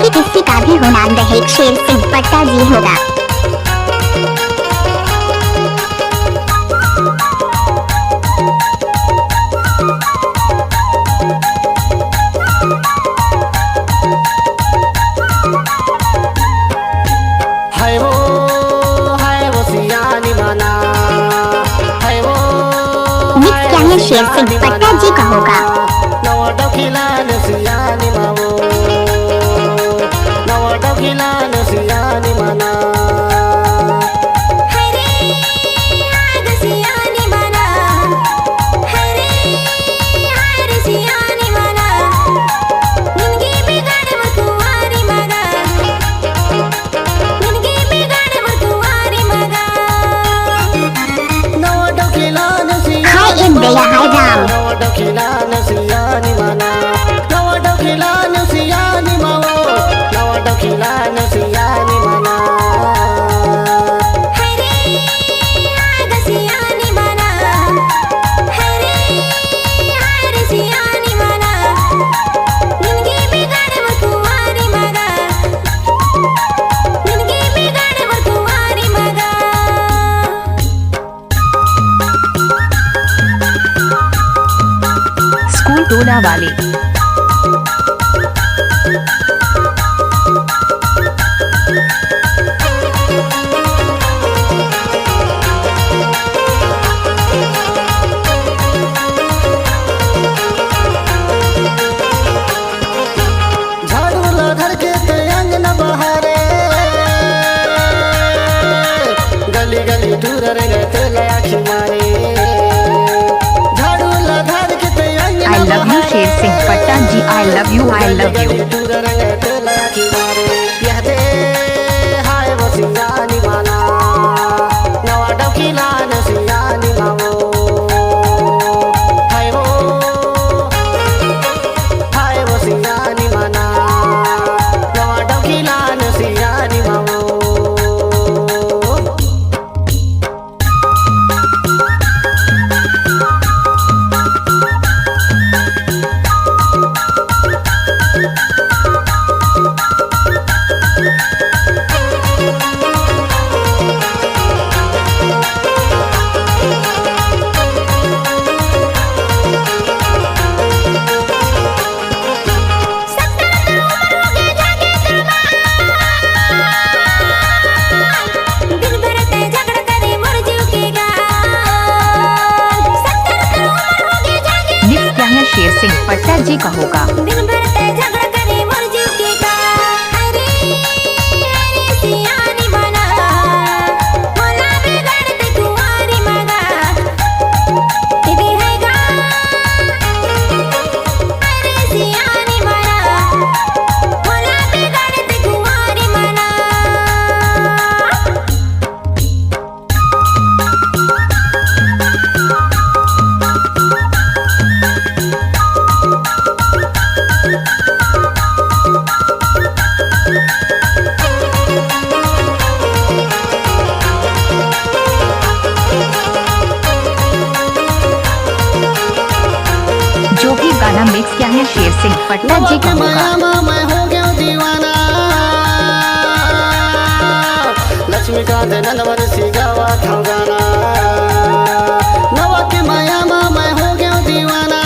कि किसी का भी हो नाम रहे शेर सिंह पट्टा जी होगा। मिक्स क्या है शेर सिंह पट्टा जी का होगा। Daya hai Ram स्कूल टोला वाले। गली गली दूर रहे तेरे आँखी मारे I love you Sher Singh पट्टा जी। I love you, I love you। Sher Singh पट्टा जी का होगा। जो भी गाना मिक्स किया है शेर सिंह पट्टा जी का होगा। मैं हो गया दीवाना लक्ष्मीकांत नंदवरसी गावा था गाना नवा के माया मैं हो गया दीवाना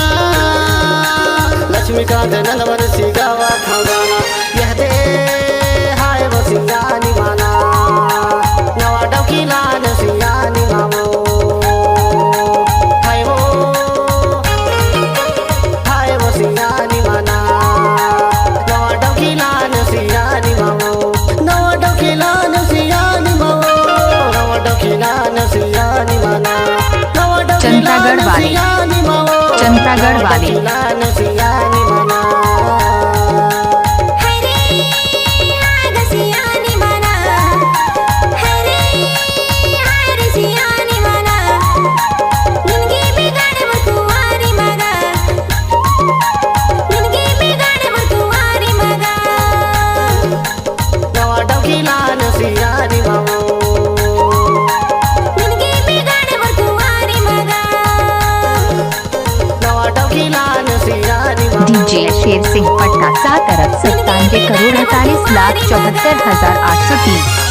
लक्ष्मीकांत नंदवरसी गावा था गाना यह दे हाय वसिया निमाना नवा डकीला नसिया निमावो चंद्रागढ़ वाले। चंद्रागढ़ वाले। 1,48,74,830